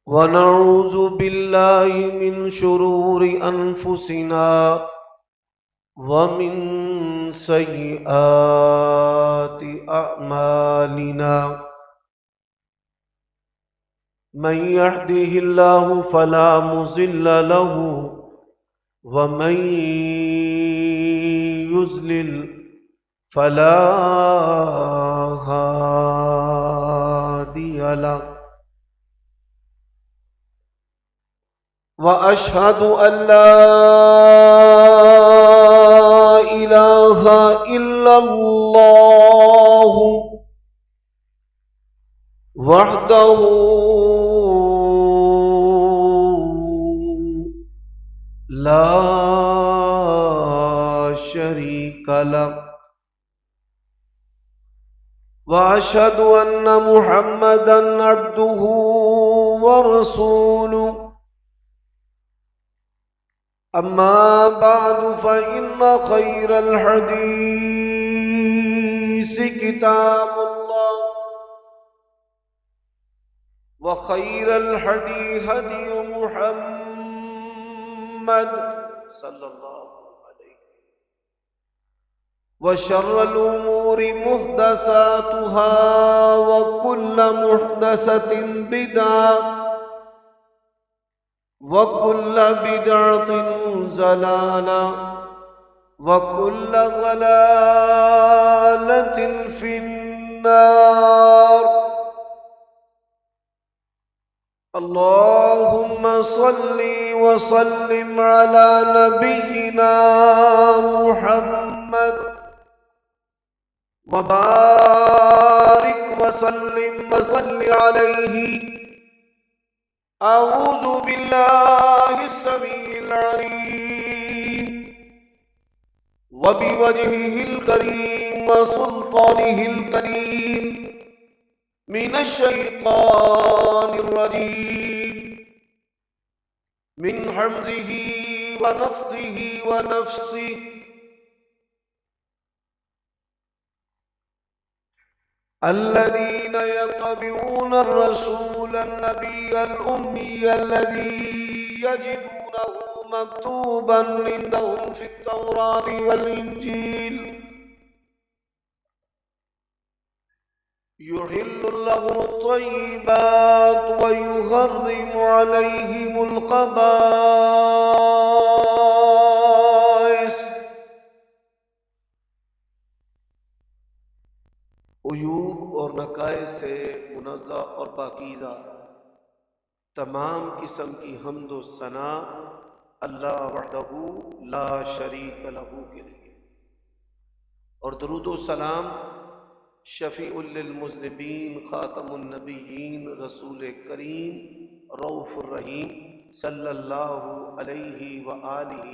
ونعوذ بالله من شرور أنفسنا ومن سيئات أعمالنا. من يهده الله فلا مضل له ومن يضلل فلا هادي له. وأشهد أن لا إله إلا الله وحده لا شريك له. وأشهد أن محمدًا عبده ورسوله. أما بعد فإن خير الحديث كتاب الله وخير الهدي هدي محمد صلى الله عليه وسلم. وشر الأمور محدثاتها وكل محدثة بدعة وكل بدعة ضلالة وكل ضلالة في النار. اللهم صل وسلم على نبينا محمد وبارك وسلم وصل عليه. أعوذ بالله السميع العليم وبوجهه الكريم وسلطانه الكريم من الشيطان الرجيم من همزه ونفخه ونفسه. الذين يتبعون الرسول النبي الأمي الذي يجدونه مكتوبا عندهم في التوراة والإنجيل يحل لهم الطيبات ويحرم عليهم الخبائث. عیوب اور نقائص سے منزہ اور پاکیزہ تمام قسم کی حمد و ثنا اللہ وحدہ لا شریک لہ کے لیے، اور درود و سلام شفیع للمذنبین خاتم النبیین رسول کریم رؤوف الرحیم صلی اللہ علیہ وآلہ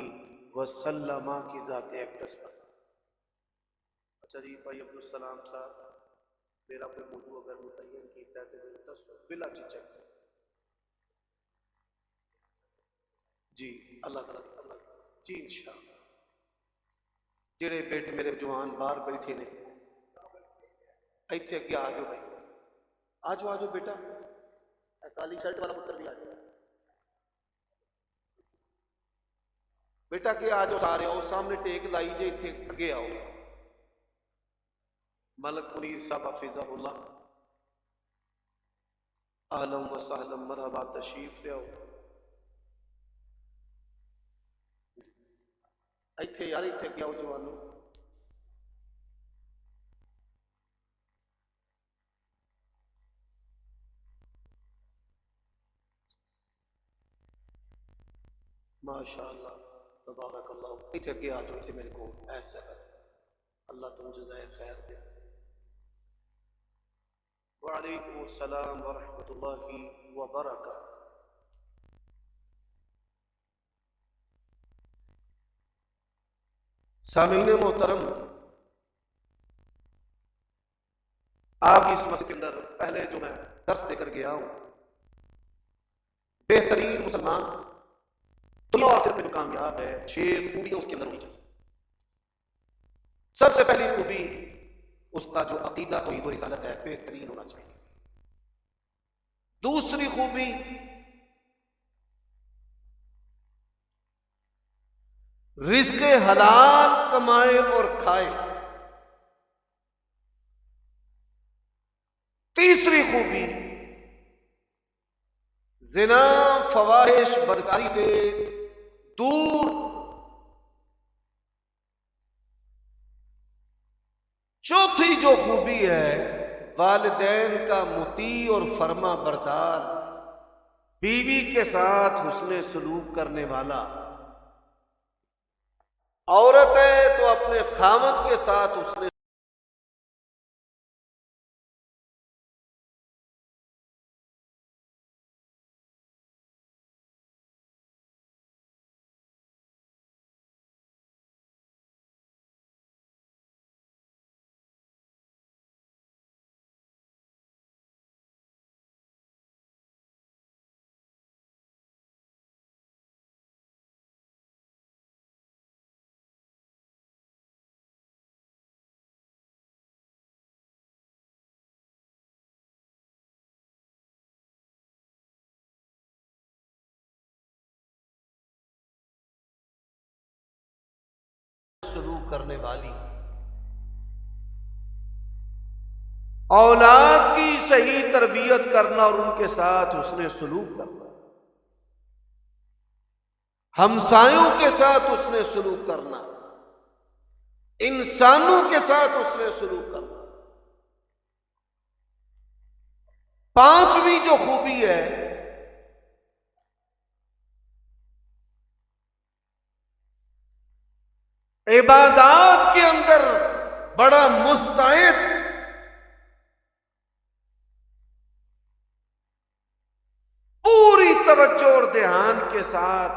وسلم کی ذات اقدس پر۔ اچھا جی بھائی عبدالسلام صاحب، میرا کوئی موضوع اگر متعین کیتا ہے تو بلا چچک جی اللہ تعالیٰ جی انشاءاللہ۔ جڑے بیٹے میرے جوان باہر بیٹھے نے ایتھے اگے آ جاؤ بھائی، آ جاؤ بیٹا، کالی شرٹ والا پتر بھی آ جائے بیٹا، کہ آ جاؤ سارے آؤ، سامنے ٹیک لائی جے، ایتھے اگے آؤ۔ ملک منیر صاحب حفظہ اللہ، اہلا و سہلا مرحبا، تشریف لے آؤ ایتھے یار، ایتھے اگے آؤ جوانو۔ ماشاءاللہ تبارک اللہ، ایتھے اگے آ جاؤ، ایتھے میرے کو ایسا کر، اللہ تم جزائے خیر دے۔ وعلیکم السلام ورحمۃ اللہ وبرکاتہ۔ سامعین محترم، آپ اس مسجد کے اندر پہلے جو میں درس دے کر گیا ہوں، بہترین مسلمان دنیا و آخرت میں جو کامیاب ہے، 6 خوبیاں اس کے اندر ہونی چاہیے۔ سب سے پہلی خوبی اس کا جو عقیدہ توحید و رسالت ہے بہترین ہونا چاہیے۔ دوسری خوبی رزق حلال کمائے اور کھائے۔ تیسری خوبی، زنا، فواحش، بدکاری سے دور۔ چوتھی جو خوبی ہے، والدین کا مطیع اور فرما بردار، بیوی کے ساتھ حسن سلوک کرنے والا۔ عورت ہے تو اپنے خاوند کے ساتھ حسن سلوک کرنے والی۔ اولاد کی صحیح تربیت کرنا اور ان کے ساتھ حسن سلوک کرنا، ہمسایوں کے ساتھ حسن سلوک کرنا، انسانوں کے ساتھ حسن سلوک کرنا۔ پانچویں جو خوبی ہے، عبادات کے اندر بڑا مستعد، پوری توجہ اور دھیان کے ساتھ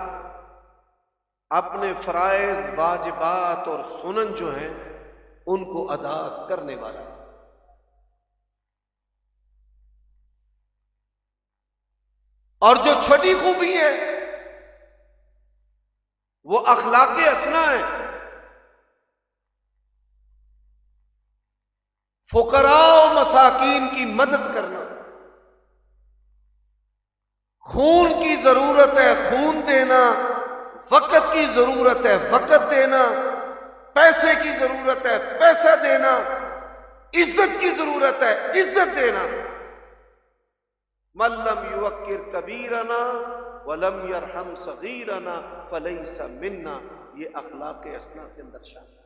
اپنے فرائض، واجبات اور سنن جو ہیں ان کو ادا کرنے والا۔ اور جو چھٹی خوبی ہے وہ اخلاق حسنہ ہے، فقراء و مساکین کی مدد کرنا، خون کی ضرورت ہے خون دینا، وقت کی ضرورت ہے وقت دینا، پیسے کی ضرورت ہے پیسہ دینا، عزت کی ضرورت ہے عزت دینا۔ من لم یوقر کبیرنا ولم یرحم صغیرنا فلیس منا، یہ اخلاق حسنہ کے اندر شامل ہے۔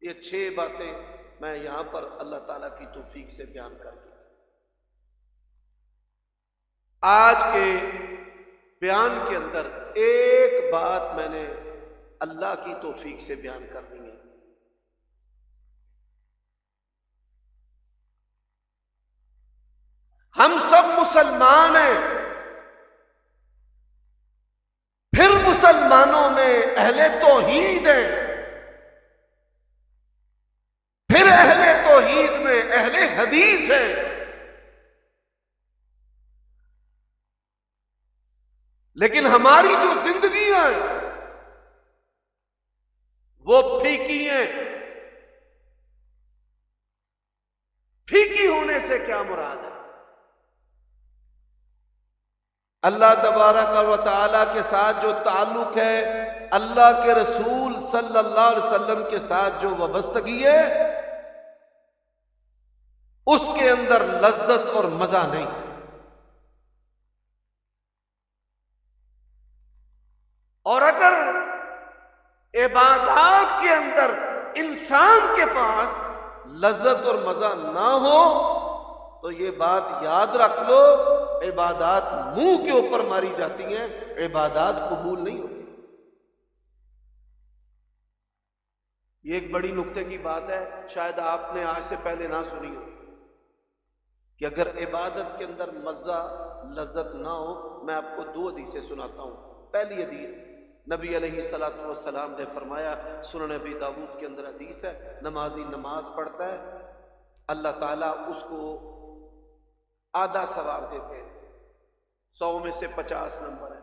یہ 6 باتیں میں یہاں پر اللہ تعالیٰ کی توفیق سے بیان کر دوں۔ آج کے بیان کے اندر ایک بات میں نے اللہ کی توفیق سے بیان کرنی ہے۔ ہم سب مسلمان ہیں، پھر مسلمانوں میں اہل توحید ہیں، پھر اہل توحید میں اہل حدیث ہیں۔ لیکن ہماری جو زندگیاں ہیں وہ پھیکی ہیں۔ پھیکی ہونے سے کیا مراد ہے؟ اللہ تبارک و تعالیٰ کے ساتھ جو تعلق ہے، اللہ کے رسول صلی اللہ علیہ وسلم کے ساتھ جو وابستگی ہے، اس کے اندر لذت اور مزہ نہیں۔ اور اگر عبادات کے اندر انسان کے پاس لذت اور مزہ نہ ہو تو یہ بات یاد رکھ لو، عبادات منہ کے اوپر ماری جاتی ہیں، عبادات قبول نہیں ہوتی۔ یہ ایک بڑی نکتے کی بات ہے، شاید آپ نے آج سے پہلے نہ سنی ہو، کہ اگر عبادت کے اندر مزہ لذت نہ ہو۔ میں آپ کو 2 حدیثیں سناتا ہوں۔ پہلی حدیث، نبی علیہ الصلوۃ والسلام نے فرمایا، سنن ابی داؤد کے اندر حدیث ہے، نمازی نماز پڑھتا ہے اللہ تعالیٰ اس کو آدھا ثواب دیتے ہیں، 100 میں سے 50 نمبر ہے۔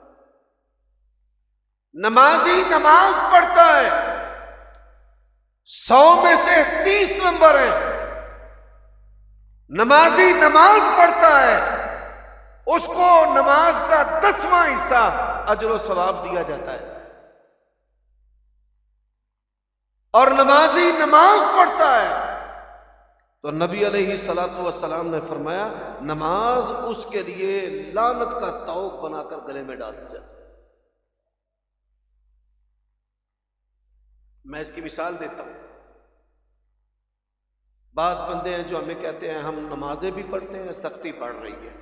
نمازی نماز پڑھتا ہے 100 میں سے 30 نمبر ہے۔ نمازی نماز پڑھتا ہے اس کو نماز کا 10واں حصہ اجر و ثواب دیا جاتا ہے۔ اور نمازی نماز پڑھتا ہے تو نبی علیہ الصلوۃ والسلام نے فرمایا نماز اس کے لیے لعنت کا طوق بنا کر گلے میں ڈال دی جاتی ہے۔ میں اس کی مثال دیتا ہوں۔ بعض بندے ہیں جو ہمیں کہتے ہیں ہم نمازیں بھی پڑھتے ہیں، سختی بڑھ رہی ہے،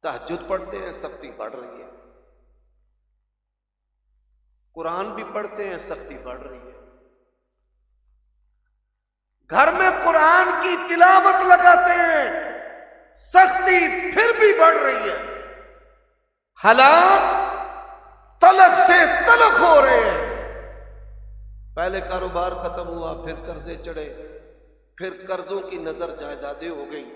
تہجد پڑھتے ہیں، سختی بڑھ رہی ہے، قرآن بھی پڑھتے ہیں، سختی بڑھ رہی ہے، گھر میں قرآن کی تلاوت لگاتے ہیں، سختی پھر بھی بڑھ رہی ہے، حالات تلخ سے تلخ ہو رہے ہیں، پہلے کاروبار ختم ہوا، پھر قرضے چڑھے، پھر قرضوں کی نظر جائیدادیں ہو گئی،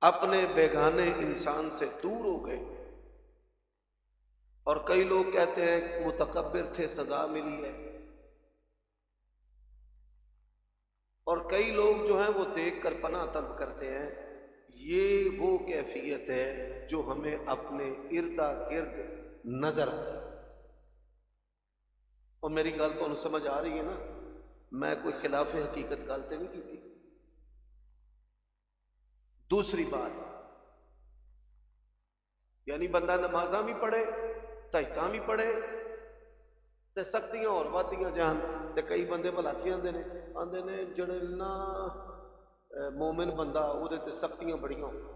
اپنے بیگانے انسان سے دور ہو گئے، اور کئی لوگ کہتے ہیں متکبر تھے سزا ملی ہے، اور کئی لوگ جو ہیں وہ دیکھ کر پناہ طلب کرتے ہیں۔ یہ وہ کیفیت ہے جو ہمیں اپنے اردا گرد نظر آتی ہے۔ اور میری گل تو سمجھ آ رہی ہے نا، میں کوئی خلاف حقیقت گل تو نہیں کی تھی۔ دوسری بات، یعنی بندہ نمازاں بھی پڑھے، تہجداں بھی پڑھے تے سختیاں اور وادیاں جان، تے کئی بندے بھلا کی آندے نے جڑے نا مومن بندہ وہ تے سختیاں بڑیاں ہوں۔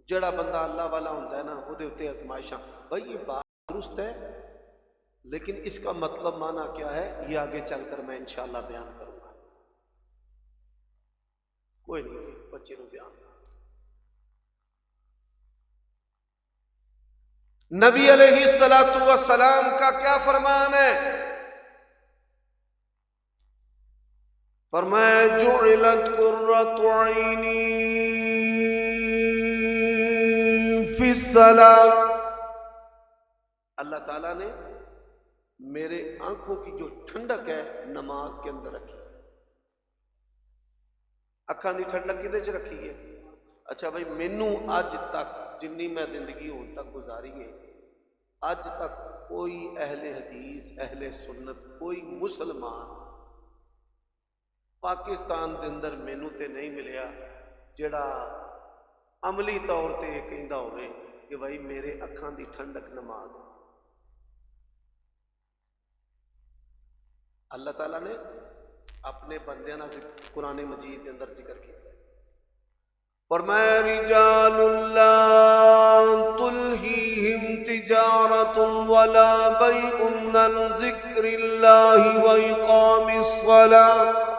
جڑا بندہ اللہ والا ہوتا ہے نا وہ دے اتے آزمائشاں، بھائی یہ بات درست ہے، لیکن اس کا مطلب معنی کیا ہے یہ آگے چل کر میں انشاءاللہ بیان کروں گا۔ کوئی نہیں بچے نو بیان۔ نبی علیہ الصلوۃ والسلام کا کیا فرمان ہے؟ فرمایا جعلت قرۃ عینی فی الصلاۃ، اللہ تعالیٰ نے میرے آنکھوں کی جو ٹھنڈک ہے نماز کے اندر رکھی۔ اکھاں دی ٹھنڈک کدے چ رکھی ہے؟ اچھا بھائی مینوں اج تک جنی میں زندگی ہون تک گزاری ہے، اج تک کوئی اہل حدیث اہل سنت کوئی مسلمان پاکستان دے اندر مینوں تے نہیں ملیا جڑا عملی طور تے کہندا ہوئے کہ بھائی میرے اکھاں دی ٹھنڈک نماز۔ اللہ تعالیٰ نے اپنے بندیاں نال قرآن مجید کے اندر ذکر کیا، فرمایا رجال لا تلہیہم تجارۃ ولا بیع عن ذکر اللہ واقام الصلاۃ،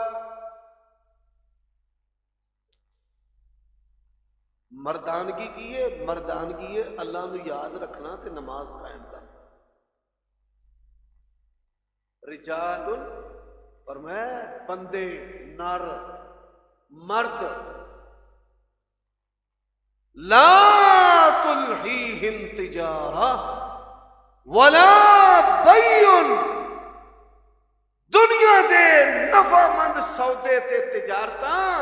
مردانگی کی ہے، مردانگی ہے اللہ نو یاد رکھنا تے نماز قائم کرنا۔ رجال فرمایا بندے، نر، مرد، لا تلہیہم تجارہ ولا بیع، دنیا دے نفع مند سودے تے تجارتاں،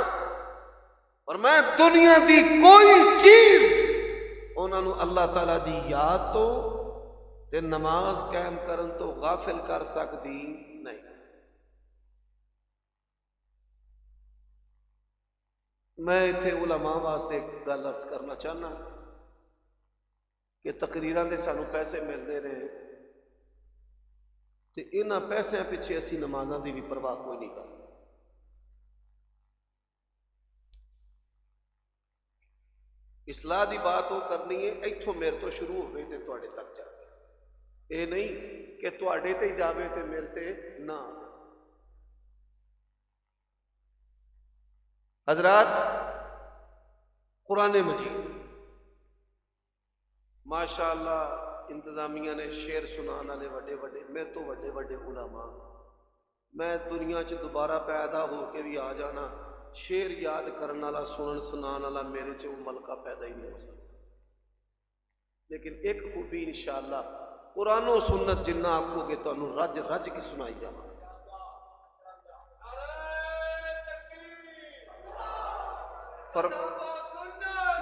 اور میں دنیا دی کوئی چیز انہاں نو اللہ تعالیٰ دی یاد تو تے نماز قائم کرن تو غافل کر سکتی نہیں۔ میں اتنے علماء واسطے ایک گل عرض کرنا چاہنا کہ تقریراں دے سانو پیسے ملتے رہے تے انہاں پیسے پیچھے اسی نمازاں دی بھی پرواہ کوئی نہیں کرتے۔ اصلاح دی بات وہ کرنی ہے ایتھوں میرے تو شروع ہو گئی تے تواڈے تک جا کے، اے نہیں کہ تواڈے تے جاوے تے میرے تے نہ۔ حضرات قرآن مجید ماشاءاللہ انتظامیہ نے شعر سنان والے وڈے وڈے میرے تو وڈے وڈے علماء، میں دنیا چ دوبارہ پیدا ہو کے بھی آ جانا شعر یاد کرنے والا سنن سنان والا میرے چ وہ ملکہ پیدا ہی نہیں ہو سکتا، لیکن ایک خوبی انشاءاللہ قرآن و سنت جنہ آکھو گے تو انہوں رج رج کے سنائی جانا۔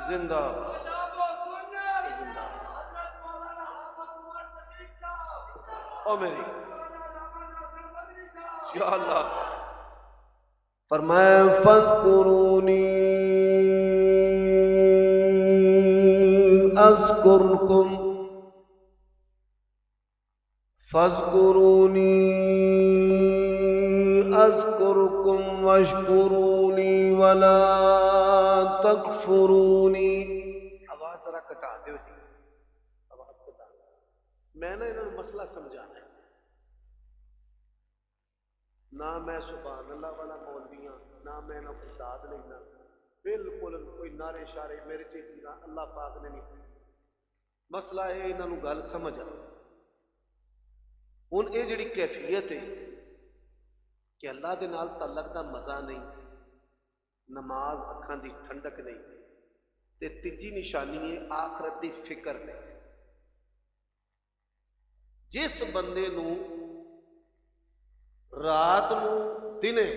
زندہ زندہ۔ او میری یا اللہ فرمایا فاذکرونی اذکرکم فاذکرونی اذکرکم واشکرونی ولا تکفرونی. آواز ذرا کٹا دیو جی, آواز کٹا. میں نے انہوں نے مسئلہ سمجھانا ہے. نہ میں سبحان اللہ والا مولوی ہاں, نہ میں نہ کوئی داد لینا, بالکل کوئی نعرے شارے میرے چیز نہ اللہ پاک نے نہیں. مسئلہ ہے انہوں نے گل سمجھ آ. ہن یہ جڑی کیفیت ہے کہ اللہ دے نال تعلق دا مزہ نہیں, نماز اکھاں دی ٹھنڈک نہیں, تے تیجی نشانی ہے آخرت دی فکر نہیں. جس بندے نو رات نو دنے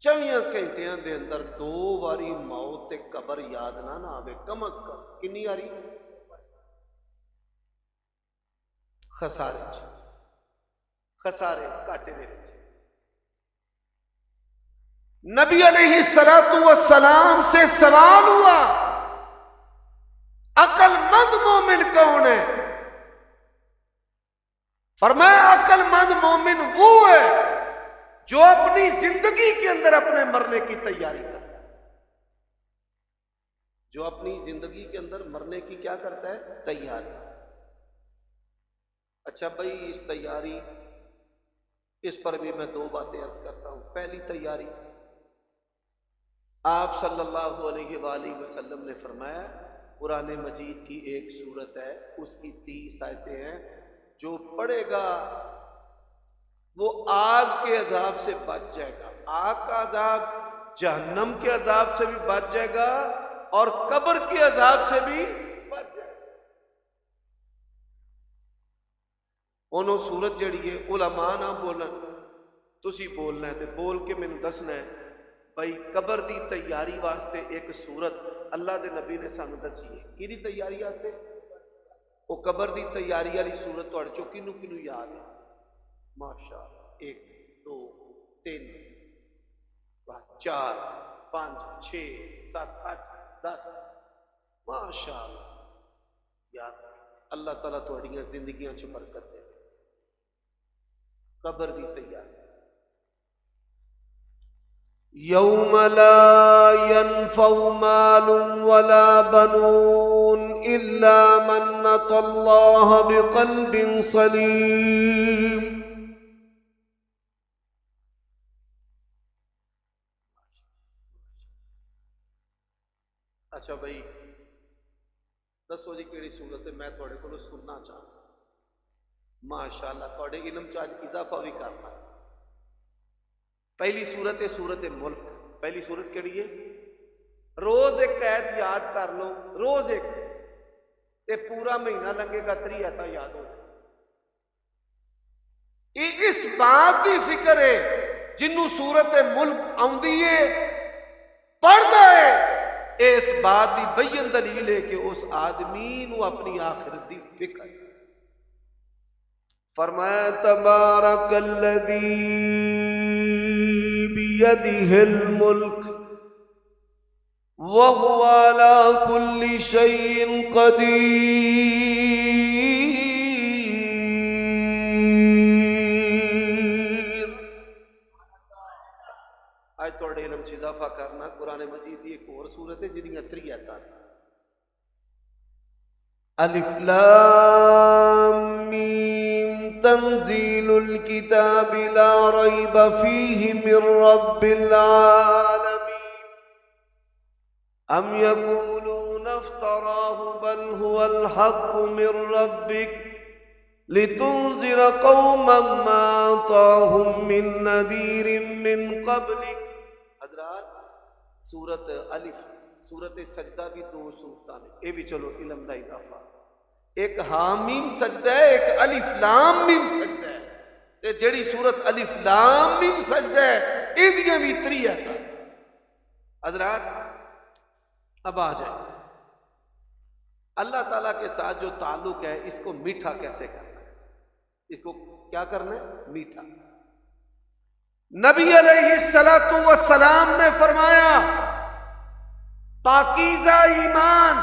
24 گھنٹیاں دے اندر 2 واری موت تے قبر یاد نہ آوے, کم از کم کنی واری خسارے گھاٹے دے وچ. نبی علیہ السلام سے سوال ہوا عقل مند مومن کون ہے؟ فرمایا عقل مند مومن وہ ہے جو اپنی زندگی کے اندر اپنے مرنے کی تیاری کرتا ہے. جو اپنی زندگی کے اندر مرنے کی کیا کرتا ہے؟ تیاری. اچھا بھائی, اس تیاری اس پر بھی میں 2 باتیں عرض کرتا ہوں. پہلی تیاری, آپ صلی اللہ علیہ وآلہ وسلم نے فرمایا قرآن مجید کی ایک سورت ہے, اس کی 30 آیتیں ہیں, جو پڑھے گا وہ آگ کے عذاب سے بچ جائے گا. آگ کا عذاب, جہنم کے عذاب سے بھی بچ جائے گا اور قبر کے عذاب سے بھی بچ جائے گا. انہوں سورت جڑی ہے علماء نہ بولن, تسی بولنا ہے تے بول کے میں دسنا ہے بھائی قبر دی تیاری واسطے ایک سورت اللہ دے نبی نے سانو دسی ہے. کی دی تیاری واسطے؟ وہ قبر دی تیاری والی سورت تھوڑے چوں کنوں کنوں یاد ہے؟ ماشاء اللہ, 1 2 3 4 5 6 7 8 10 ماشاء اللہ. یاد اللہ تعالیٰ تھوڑیاں زندگیاں چ برکت دے. قبر دی تیاری. یوم لا ينفع مال ولا بنون الا من اتى الله بقلب سلیم. اچھا بھائی دسو جی کیڑی صورت ہے, میں تھوڑے کو سننا چاہتا. ماشاءاللہ تھوڑے علم چاہ اضافہ بھی کرنا. پہلی صورت ہے صورت ملک. پہلی صورت کیڑی ہے؟ روز ایک قید یاد کر لو, روز ایک, تے پورا مہینہ لنگے گا 3 آیتاں یاد ہو جائے. اس بات کی فکر ہے جنوں صورت ملک آندی ہے پڑھتا ہے, اس بات کی بین دلیل ہے کہ اس آدمی نو اپنی آخرت دی فکر ہے. فرمایا تبارک الذی بیدہ الملک وهو على كل شيء قدیر. آج تھوڑے علم چ اضافہ کرنا. قرآن مجید کی ایک اور سورت ہے جنہاں 3 آیتاں. الف لام میم تنزیل الکتاب لا ریب فیہ من رب العالمین ام یقولون افتراہ بل هو الحق من ربک لتنذر قوما ما أطاهم من نذیر من قبلک. حضرات سورت الف, سورت سجدہ بھی 2 صورتاں نے, یہ بھی چلو علم دا اضافہ. ایک حامیم سجدہ ہے, ایک الف لام میم سجدہ ہے. تے جڑی سورت الف لام میم سجدہ ہے یہ دیاں بھی 3 آیتاں. حضرات اب آ جائیں اللہ تعالیٰ کے ساتھ جو تعلق ہے اس کو میٹھا کیسے کرنا ہے. اس کو کیا کرنا ہے؟ میٹھا۔ نبی علیہ الصلوۃ والسلام نے فرمایا پاکیزہ ایمان،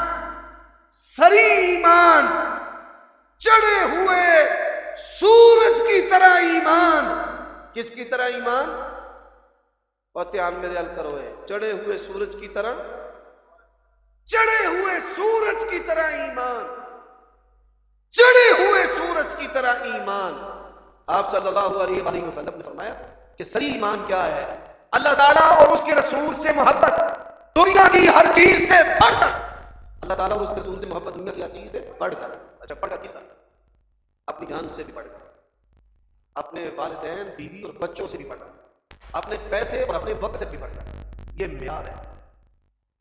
سری ایمان، چڑھے ہوئے سورج کی طرح ایمان۔ کس کی طرح ایمان؟ اور دھیان میرے حل کرو ہے، چڑھے ہوئے سورج کی طرح، چڑھے ہوئے سورج کی طرح ایمان، چڑھے ہوئے سورج کی طرح ایمان۔ آپ صلی اللہ علیہ وآلہ وسلم نے فرمایا کہ سری ایمان کیا ہے؟ اللہ تعالیٰ اور اس کے رسول سے محبت دنیا کی ہر چیز سے بڑھ کر، اللہ تعالیٰ اور اس کے رسول سے محبت دنیا کی ہر چیز سے بڑھ کر، اچھا بڑھ کر کس طرح؟ اپنی جان سے بھی بڑھ کر، اپنے والدین بیوی اور بچوں سے بھی بڑھ کر، اپنے پیسے اور اپنے وقت سے بھی بڑھ کر، یہ معیار ہے۔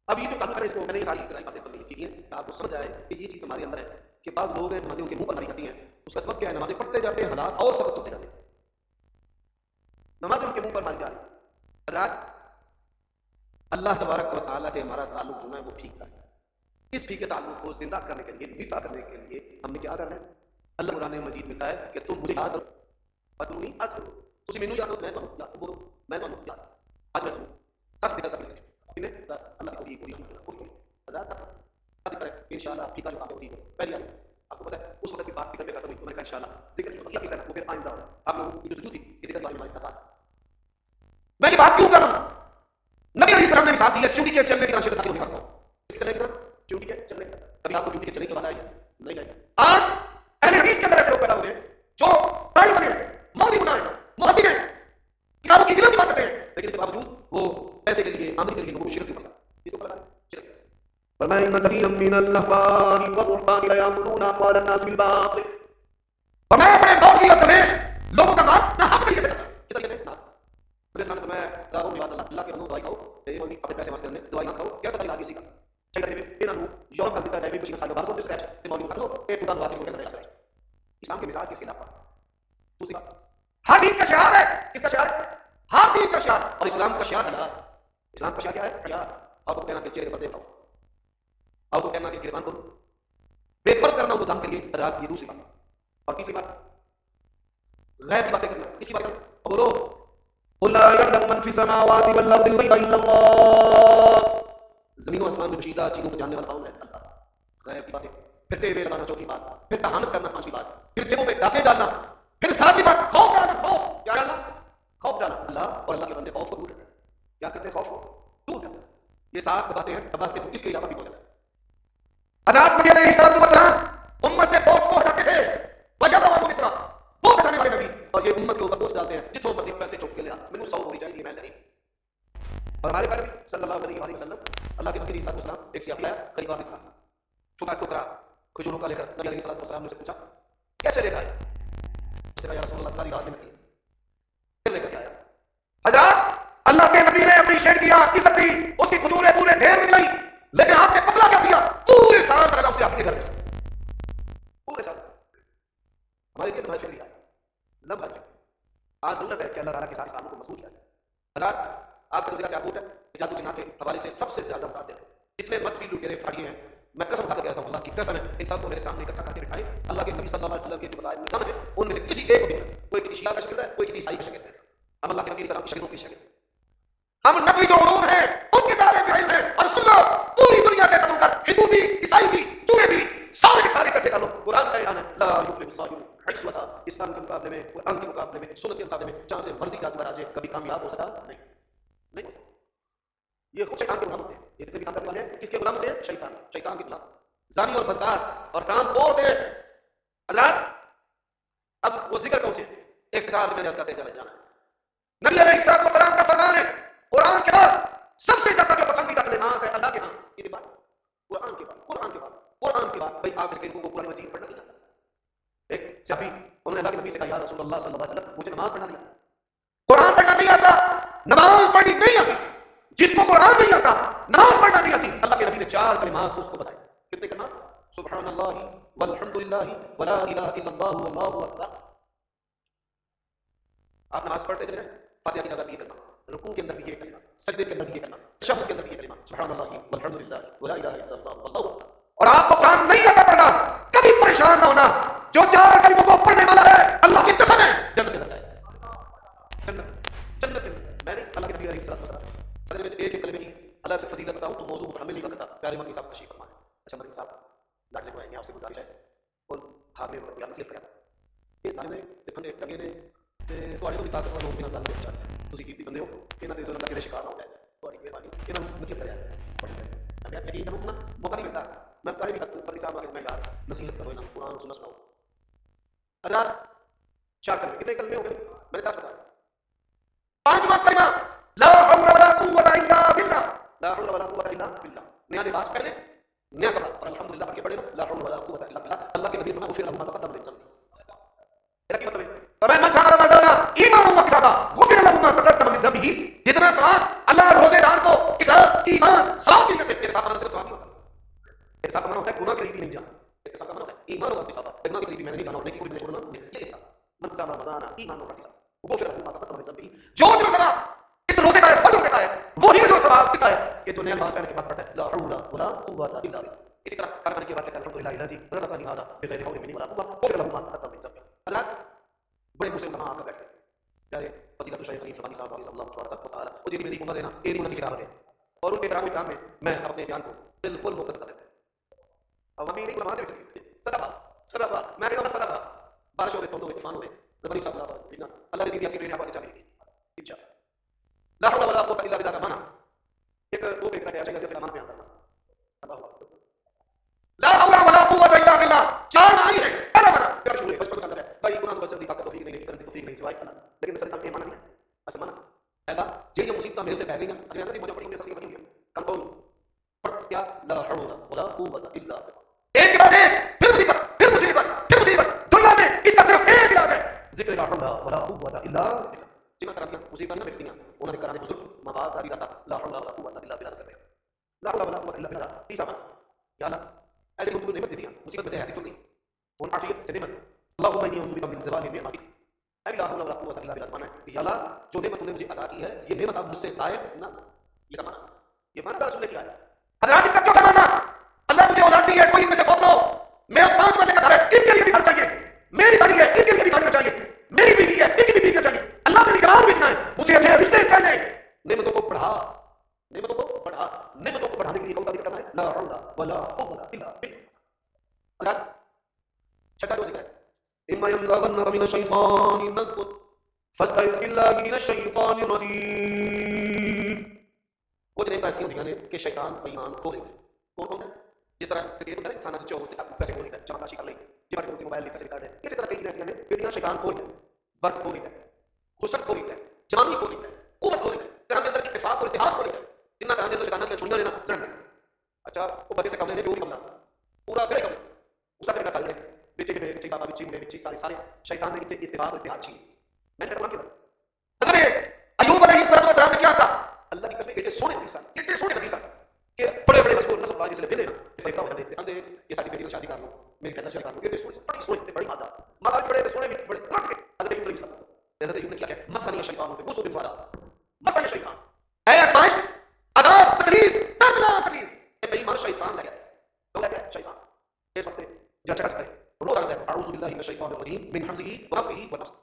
اب یہ جو تعلق ہے اس کو میں نے یہ ساری باتیں کرنی کی ہیں کہ آپ کو سمجھ آئے کہ یہ چیز ہمارے اندر ہے کہ بعض لوگ ہیں نمازوں کے منہ پر ماری کرتی ہیں، اس کا سبب کیا ہے؟ نمازیں پڑھتے جاتے ہیں، حالات اور سبق ہوتے جاتے ہیں، نمازیں ان کے منہ پر ماری جا رہی ہیں۔ رات اللہ تبارک و تعالیٰ سے ہمارا تعلق جو ہے وہ پھیکا ہے۔ اس پھیکے تعلق کو زندہ کرنے کے لیے، میٹھا کرنے کے لیے ہم نے کیا کرنا ہے؟ اللہ قرآن مجید میں کہا ہے کہ تم مجھے یاد کرو، تسی مینوں یاد کرو، میں تمہیں یاد کروں، میں تمہیں یاد آج میں تمہیں 10 ذکر کرنے کے 10 اللہ کی کوئی انشاءاللہ پھیکا جو کام ہوتی ہے پہلی آپ کو پتا ہے اس وقت کی بات ذکر کرتا ہوں تو میں انشاءاللہ ذکر کیا کس طرح وہ پھر آئندہ آپ لوگوں کی جو وجود تھی یہ ذکر ہماری ساتھ میں یہ بات کیوں کر رہا ہوں؟ نبی علیہ السلام نے مثال دی ہے چونٹی کے چلنے کی طرح شدت ہونے کا اس چلنے کی طرح چونٹی کے چلنے کا کبھی آپ کو چونٹی کے چلنے کے بعد آئی نہیں آئی۔ آج اہل حدیث کے اندر ایسے لوگ پیدا ہوتے ہیں جو پڑھے بنے مولوی بنائے محدث ہیں کتابوں کی علم کی بات کرتے ہیں لیکن اس کے باوجود وہ پیسے کے لیے آمدنی کے لیے وہ شرک نہیں کرتا۔ اس کو پتا شرک فرمایا ان كثيرا من الاحبار والرهبان لا يأمرون اموال الناس بالباطل۔ فرمایا بڑے مولوی اور درویش لوگوں کا مال نہ حق طریقے سے کرتا ہے، کس طریقے سے؟ نبی اسلام نے فرمایا کہو بات اللہ کے بندو دعائی کھاؤ اے مولوی اپنے پیسے واسطے دعائی نہ کھاؤ، کیا سب علاج اسی کا چاہیے کہ انہاں نو یورپ کا دیتا ہے کچھ مسائل بات کرتے ہیں تے مولوی کھلو اے خدا دعا کے کو کیسے علاج ہے؟ اسلام کے مزاج کے خلاف ہے۔ دوسری بات ہر دین کا شعار ہے، کس کا شعار ہے؟ ہر دین کا شعار، اور اسلام کا شعار ہے، اسلام کا شعار کیا ہے؟ حیا۔ آپ کو کہنا کہ چہرے پر دیکھو، آپ کو کہنا کہ گریبان کرو، بے پرد کرنا وہ دام کے لیے حضرات، یہ دوسری بات۔ اور تیسری بات غیب کی باتیں کرنا، اس کی بات کرنا اور بولو قل لا يعلم من في السماوات والارض الغيب الا الله۔ زمین و آسمان میں پوشیدہ چیزوں کو جاننے والا کون ہے؟ اللہ۔ غیب کی باتیں، پھر ٹیوے لگانا چوتھی بات، پھر کہانت کرنا پانچویں بات، پھر جیبوں میں ڈاکے ڈالنا، پھر ساتویں بات خوف ڈالنا، خوف کیا ڈالنا؟ خوف ڈالنا۔ اللہ اور اللہ کے بندے خوف کو دور کرتے ہیں، کیا کرتے ہیں؟ خوف کو دور کرتے ہیں۔ یہ سات باتیں ہیں، باتیں اس کے علاوہ بھی ہو سکتے ہیں۔ حضرات نبی علیہ السلام امت سے بوجھ کو ہٹاتے تھے، وجہ وہ کس طرح بوجھ ہٹانے والے نبی، اور یہ امت کے اوپر بوجھ ڈالتے ہیں جتوں مرضی پیسے چوک کے لیا مینوں 100 ہونی چاہیے میں نہیں۔ اور ہمارے پیارے نبی صلی اللہ علیہ وآلہ وسلم اللہ کے نبی علیہ السلام ایک سیاح لایا قریب آ دکھا چھوٹا ٹکڑا کھجوروں کا لے کر نبی علیہ السلام نے سے پوچھا کیسے لے گئے؟ اس نے کہا یا رسول اللہ ساری رات میں پھر لے کر آیا۔ حضرات اللہ کے نبی نے اپنی شیٹ دیا، عزت دی، اس کی کھجوریں پورے ڈھیر میں ملائی، لیکن آپ نے پتلا کیا دیا؟ پورے سال تک اسے اپنے گھر میں پورے سال ہمارے لیے تمہارا شکریہ لمبا ہے۔ آج ضرورت ہے کہ اللہ تعالیٰ کے ساتھ اسلام کو مضبوط کیا جائے۔ حضرات آپ کا ضلع سے آبود ہے جادو جناب کے حوالے سے سب سے زیادہ متاثر ہے، جتنے مذہبی لٹیرے فاڑیے ہیں میں قسم کھا کر کہتا ہوں، اللہ کی قسم ہے ان سب کو میرے سامنے اکٹھا کر کے بٹھائے اللہ کے نبی صلی اللہ علیہ وسلم کے جو بتائے نظام ہے ان میں سے کسی ایک کو بھی کوئی کسی شیعہ کا شکل ہے، کوئی کسی عیسائی کا شکل ہے، ہم اللہ کے نبی صلی اللہ علیہ وسلم کے شکلوں کی شکل ہم نقلی جو علوم ہیں ان کے دائرے میں علم ہے اور سنو پوری دنیا کے قانون کر ہندو بھی عیسائی بھی چوڑے بھی سارے کے سارے اکٹھے کر لو، قرآن کا اعلان ہے لا یفلح الصابرون حیث وطا، اسلام کے مقابلے میں قرآن کے مقابلے میں سنت کے مقابلے میں جہاں سے مرضی جادوگر آ جائے کبھی کامیاب ہو سکا نہیں ہو سکتا۔ یہ خود شیطان کے غلام ہوتے ہیں، یہ کتنے بھی کام کرنے والے ہیں، کس کے غلام ہوتے ہیں؟ شیطان، شیطان کے غلام، زانی اور بدکار اور کام خور ہیں۔ اللہ اب وہ ذکر کون سے اختصار سے میں یاد کرتے چلے جانا ہے۔ نبی علیہ السلام کا فرمان ہے قرآن کے بعد سب سے زیادہ جو پسندیدہ کلمات ہے اللہ کے ہاں اسی بات قرآن کے بعد، قرآن کے بعد، قرآن کے بعد بھائی آپ اس کے کو قرآن مجید پڑھنا نہیں آتا۔ ایک صحابی انہوں نے اللہ کے نبی سے کہا یا رسول اللہ صلی اللہ علیہ وسلم مجھے نماز پڑھنا نہیں آتا، قرآن پڑھنا نہیں آتا، نماز پڑھنی نہیں آتی، جس کو قرآن نہیں آتا نماز پڑھنا نہیں آتی۔ اللہ کے نبی نے 4 کلمات اس کو بتائے، کتنے کلمات؟ سبحان اللہ والحمد للہ ولا الہ الا اللہ واللہ اکبر۔ آپ نماز پڑھتے تھے فاتحہ کی جگہ بھی یہ کرنا، رکوع کے اندر بھی یہ کرنا، سجدے کے اندر بھی یہ کرنا، تشہد کے اندر بھی یہ کرنا، سبحان اللہ والحمد للہ ولا الہ الا اللہ واللہ اکبر۔ اور آپ کو قرآن نہیں آتا پڑھنا کبھی پریشان نہ ہونا، جو 4 کلموں کو پڑھنے والا ہے اللہ جنت جنت میں نے اللہ کے نبی علیہ السلام اگر میں سے ایک کلمے کی اللہ سے فضیلت بتاؤں تو موضوع متحمل نہیں کرتا. پیارے مکی صاحب تشریف فرمائیں. اچھا مکی صاحب لاڈلے کو آئیں گے, آپ سے گزارش ہے اور ہاتھ میں بیان نصیحت کریں. یہ ظالم نے دکھنے لگے نے تھوڑے تو طاقتور لوگ ظالم کے چاہتے ہیں تسی کیتی بندے ہو کہ نہ ظلم کے شکار نہ ہو جائے. تھوڑی مہربانی کہ نہ نصیحت کریں. میں یقین کروں نا موقع نہیں ملتا میں پڑھے بھی کرتا ہوں. مکی صاحب آگے میں یار نصیحت کرو نا قرآن سنت سناؤ. اللہ چار کلمے کتنے کلمے ہو گئے میں نے 10 بتایا. 5واں کلمہ لا حول ولا قوت الا باللہ. لا حول ولا قوت الا باللہ. نیا لباس پہنے نیا کپڑا اور الحمدللہ پڑھ کے پڑھے لا حول ولا قوت الا باللہ. اللہ کے نبی نے فرمایا غفر له ما تقدم من ذنبه. کیا مطلب ہے؟ فرمایا من سارا رمضان ایمان و کسابہ غفر له ما تقدم من ذنبه. جتنا ثواب اللہ روزے دار کو اخلاص ایمان ثواب کی وجہ سے تیرے ساتھ بنانے سے ثواب نہیں ہوتا. تیرے ساتھ بنا ہوتا ہے گناہ کے لیے نہیں جانا. تیرے ساتھ بنا ہوتا ہے ایمان و کسابہ گناہ کے لیے میں نے نہیں جانا. ہونے کی کوئی نہیں چھوڑنا. یہ انسان من سارا رمضان ایمان و کسابہ غفر له ما تقدم من ذنبه. جو ثواب اس روزے کا ہے فضل دیتا ہے وہی جو ثواب کس کا ہے کہ جو نیا لباس پہننے کے بعد پڑھتا ہے لا حول ولا قوت الا باللہ. اسی طرح کھانا کھانے کے بعد کہتا ہے الحمدللہ الذی رزقنی ھذا بغیر حول منی ولا قوت غفر له ما تقدم من ذنبه. حضرات بڑے مسلم علماء آ کر بیٹھے پیارے فضیلت الشیخ خلیل فرمانی صاحب رضی اللہ تبارک و تعالی وہ جی میری کو دینا یہ نہیں کتاب ہے اور ان کے کرام کام میں میں اپنے بیان کو بالکل مختصر کر دیتا ہوں. عوامی نہیں علماء دے صدقہ میں کہوں گا صدقہ بارش ہو گئی تو طوفان ہو گئے ربانی صاحب اللہ دی دی اسی میرے پاس چاہیے انشاءاللہ. لا حول ولا قوت الا باللہ کا معنی ایک وہ ایک ہے ایسے کا معنی بیان کرنا. اللہ اکبر. لا حول ولا قوت الا باللہ چار معنی ہے. پہلا معنی کیا شروع ہے بچپن کا ہے بھائی قرآن کو جلدی طاقت توفیق نہیں کرنے توفیق نہیں سوائے اللہ. لیکن اصل کا معنی نہیں ہے. اصل معنی پہلا یہ مصیبت میرے تے پہ گئی ہیں اگر ایسی مجھے پڑھی ہوئی اصل کی بنی ہوئی ہے کم بول کیا لا حول ولا قوت الا باللہ. ایک کے بعد ایک پھر مصیبت پھر مصیبت پھر مصیبت. دنیا میں اس کا صرف ایک علاج ہے ذکر لا حول ولا قوت الا باللہ. جنہاں طرح کی مصیبتیں نہ بچتی ہیں انہوں نے کرانے بزرگ ماں باپ دادی دادا لا حول ولا قوت الا باللہ سے لا حول ولا قوت الا باللہ. تیسرا یا اللہ ایسی لوگوں کو نعمت دی ہیں مصیبت میں ایسی تو نہیں اور عافیت سے نعمت اللهم انی اعوذ بک من زوال نعمتک. اے لا حول ولا قوت الا باللہ مانا کہ یا اللہ جو نعمت تو نے مجھے عطا کی ہے یہ نعمت اب مجھ سے ضائع نہ. یہ زمانہ یہ مانا رسول نے کیا ہے. حضرات اس کا کیوں زمانہ اللہ مجھے اولاد دی ہے کوئی ان میں سے فوت نہ ہو. میرا 5 بندے کا گھر ہے ان کے لیے بھی گھر چاہیے. میری بڑی ہے ان کے لیے بھی گھر چاہیے. میری بیوی ہے ان کی بھی بیوی چاہیے. اللہ میری جان بھی چاہے مجھے اچھے رشتے چاہیے. نعمتوں کو بڑھا نعمتوں کو بڑھا نعمتوں کو بڑھانے کے لیے کون سا ذکر کرنا ہے لا حول ولا قوت الا باللہ. حضرات چھٹا جو ذکر ہے اما ينزغنك من الشیطان نزغ فاستعذ باللہ من الشیطان الرجیم. وہ جنہیں ایسی ہوتی ہیں کہ شیطان ایمان کھو لیتے ہیں. کون ہے جس طرح کہ ہوتا ہے انسان جو ہوتے ہیں پیسے کھو لیتا ہے چمکاشی کر لیں جی بات ہوتی ہے موبائل لے پیسے نکال دیں. اسی طرح کئی چیزیں ایسی ہیں کہ دنیا شیطان کھو لیتا ہے. برق کھو لیتا ہے خشک کھو لیتا ہے جوانی کھو لیتا ہے قوت کھو لیتا ہے گھر کے اندر اتفاق اور اتحاد کھو لیتا ہے. جنہ گھر کے اندر شیطان کے چھڑیاں لینا لڑنے اچھا وہ بچے کم لینے جو بھی کم پورا گھر کم اس کا کھا لیں بچے کے بچے بابا بچی بچی سارے سارے شیطان نے ان سے اتفاق اور اتحاد چھین. میں نے کہا حضرت ایوب علیہ السلام نے کیا کہا اللہ کی قسم اتنے سونے حدیث کہ بڑے بڑے مسکول نسل والے جسے دے دینا پیدا ہو جاتے اندے یہ ساری بیٹی کو شادی کر لو میری کہنا شادی کر لو یہ سونے بڑی مادہ مادہ بڑے سونے بھی بڑے رکھ کے حضرت ایوب علیہ السلام حضرت ایوب نے کیا کہا مسنی شیطان پہ وسو بالواسا مسنی شیطان ہے آزمائش عذاب تکلیف دردناک تکلیف کہ بے ایمان شیطان لگا تو لگا شیطان اس وقت جو چکس کرے روز آتا ہے اعوذ باللہ من الشیطان الرجیم من حمزه ونفخه ونفثه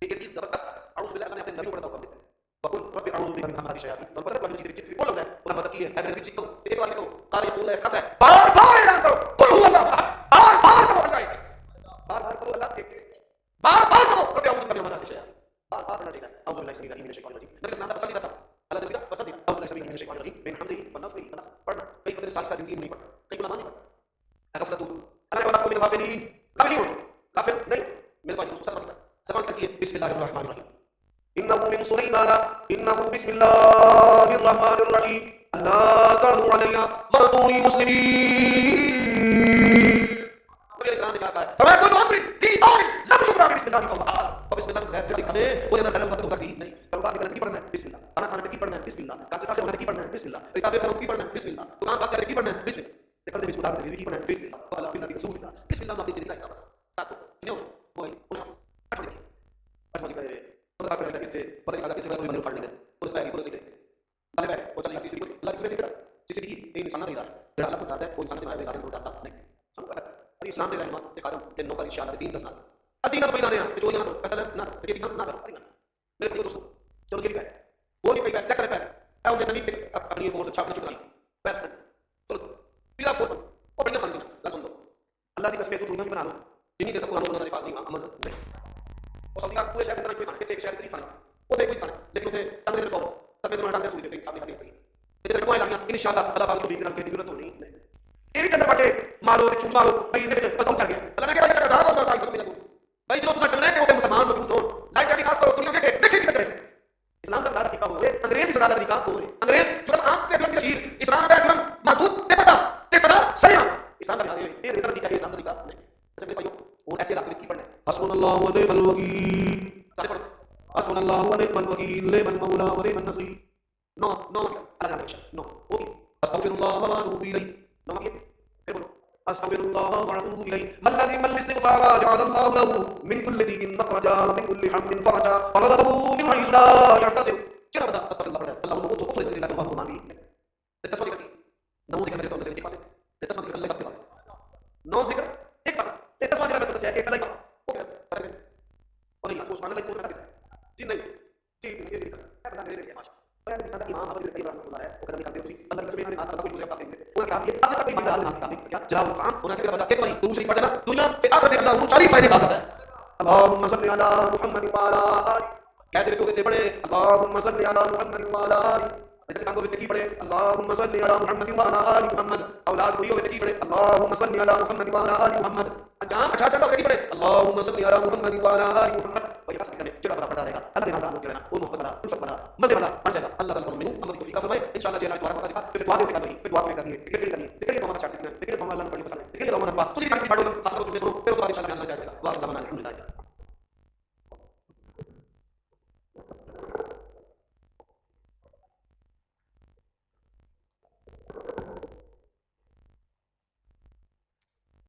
یہ اس زبردست اعوذ باللہ اللہ نے اپنے نبی کو بتایا کرتے وقل رب اعوذ بک من همزات الشیاطین تو پتہ ہے کہ بول رہا ہے وہ مطلب یہ ہے اگر کسی کو ایک بار کو قال يقول ہے خسا بار بار اعلان کرو قل هو اللہ بار بار کرو اللہ بار کرو اللہ بار کرو رب اعوذ بک من همزات الشیاطین بار پڑھنا چاہیے اعوذ باللہ السمیع العلیم من الشیطان الرجیم نبی اسلام کا پسندیدہ تھا اللہ تعالی کا پسندیدہ اعوذ باللہ السمیع العلیم من الشیطان الرجیم من حمزه ونفخه ونفثه پڑھنا کئی بندے سال زندگی میں نہیں پڑھتے کئی علماء نہیں پڑھتے غفلت اللہ ولا من الغافلین غافل نہیں میرے پاس سمجھ کرتی ہے بسم اللہ الرحمن الرحیم انه من سليمان انه بسم الله الرحمن الرحيم لا تعلوا علي واتوني مسلمين. نبی علیہ السلام نے کہا فرمایا کوئی امر ذی امر لم یقرا بسم اللہ الرحمن اور بسم اللہ الرحمن الرحیم وہ نہ کرم ہو سکتی نہیں کاروبار کرنے کی پڑھنا ہے بسم اللہ کھانا کھانے کی پڑھنا ہے بسم اللہ کام سے کام کرنے کی پڑھنا ہے بسم اللہ کتابیں پڑھنے کی پڑھنا ہے بسم اللہ قرآن پاک کرنے کی پڑھنا ہے بسم اللہ ذکر دے خدا کی پڑھنا ہے بسم اللہ والا بنا رسول اللہ بسم اللہ نبی ذکر اللہ ساتھ کیوں وہ اللہ کا کرے کہ پتہ نہیں کیسے کوئی بندہ پڑھ لے پولیس ہے پولیس ہے بھلے بھلے وہ چلی اسی اللہ کس سے جس کی یہ انسان نہیں رہا ہے اللہ بتاتا ہے وہ انسان کے بارے میں بتاتا نہیں سمجھ پاتا ہے اسلام کے رحمت کے خادم کے نوکر انشاءاللہ دین کا ساتھ اسی نہ کوئی نہ دے جو نہ قتل نہ کہ نہ کرو میرے بھائیو دوستو، چلو یہ بھی ہے، وہ بھی کئی ہے، نیکسٹ ہے، مجھے نبی پہ اپنی فورس اچھا اپنا شکر آئی، چلو پیلا فورس اور بڑھیا بن گیا، سن دو اللہ کی قسم تو دنیا میں بنا لو جنہیں دیکھا قرآن کو نظر نہیں عمل نہیں، اور سعودیہ پورے شہر کے اندر کوئی کھانے ایک شہر نہیں کھانا، وہ کوئی کھانا لیکن اسے ٹانگے سے فالو سب میں ٹانگے سے ہوئی سامنے کھانے سے کوئی اعلانیہ انشاءاللہ اللہ پاک کو بھی کرنے کی ضرورت نہیں ہے یہ کے اندر بٹے مارو چوٹ مارو بھائی میرے بس چل گیا اللہ نے کہا کہ راہ اور کام کرنے لگو بھائی جو تم ٹلنے کے مسلمان موجود ہو لائٹ کا خاص کرو دنیا میں دیکھے کی کرے اسلام کا زیادہ طریقہ ہو گئے انگریز کا زیادہ طریقہ ہو گئے انگریز جرم عام تے جرم کثیر اسلام کا جرم محدود تے پتہ تے سزا سریع اسلام کا یہ انگریز کا طریقہ ہے اسلام کا طریقہ نہیں اچھا میرے بھائیو اور ایسے علاقے میں کی پڑھنا ہے حسبنا اللہ و نعم الوکیل سارے پڑھو حسبنا اللہ و نعم الوکیل نعم المولا و نعم النصير نو نو اللہ جان بخش نو اوکے استغفر اللہ و اتوب الیہ نو یہ پھر بولو استغفر اللہ و اتوب الیہ من لازم الاستغفار جعل اللہ له من كل ضيق مخرجا ومن كل هم فرجا ورزقه من حيث لا يحتسب چلو بتا استغفر اللہ پڑھ اللہ کو تو رزق اللہ کو مانگی تصویر کرنی نو ذکر میرے تو سے ایک پاس ہے تصویر اللہ سب کے نو ذکر ایک پاس ہے تصویر میرے تو سے ایک اللہ اوکے اور یہ سبحان اللہ کو کرتا ہے جی نہیں جی یہ نہیں کرتا ہے میرے لیے ماشاء اللہ یہ سارا امام ابو بکر رحمۃ اللہ ہے وہ کرنے کا ہے اللہ کے سبحان اللہ کوئی بولے بات نہیں وہ کہا یہ اج تک کوئی بات نہیں کیا جواب فهم ہونا کہ بتا ایک بار دوسری پڑھنا دنیا کے آخرت اللہ کو ساری فائدے کا ہے اللهم صل على محمد وعلى آله کہتے تو کہ پڑھے اللهم صل على محمد وعلى آله ایسے کام کو بھی پڑھے اللهم صل على محمد وعلى آل محمد اولاد کوئی ہو بھی پڑھے اللهم صل على محمد وعلى آل محمد جہاں اچھا اچھا لوگ پڑھے اللهم صل على محمد وعلى آل محمد وہی بس کرنے چڑا بڑا رہے گا اللہ نے نام کیا وہ محبت بڑا الفت بڑا مزے بڑا بن جائے گا اللہ تعالی کو عمل کی توفیق فرمائے انشاءاللہ جی اللہ دوبارہ موقع دے پھر دعا بھی کرنی پھر دعا بھی کرنی ہے ذکر کرنی ذکر کو چھاڑ دینا ذکر کو اللہ نے بڑی پسند ہے ذکر کو اللہ نے تجھے کہیں پڑھو اصل کو تم سنو پھر اس کے بعد انشاءاللہ اللہ جائے گا اللہ الحمدللہ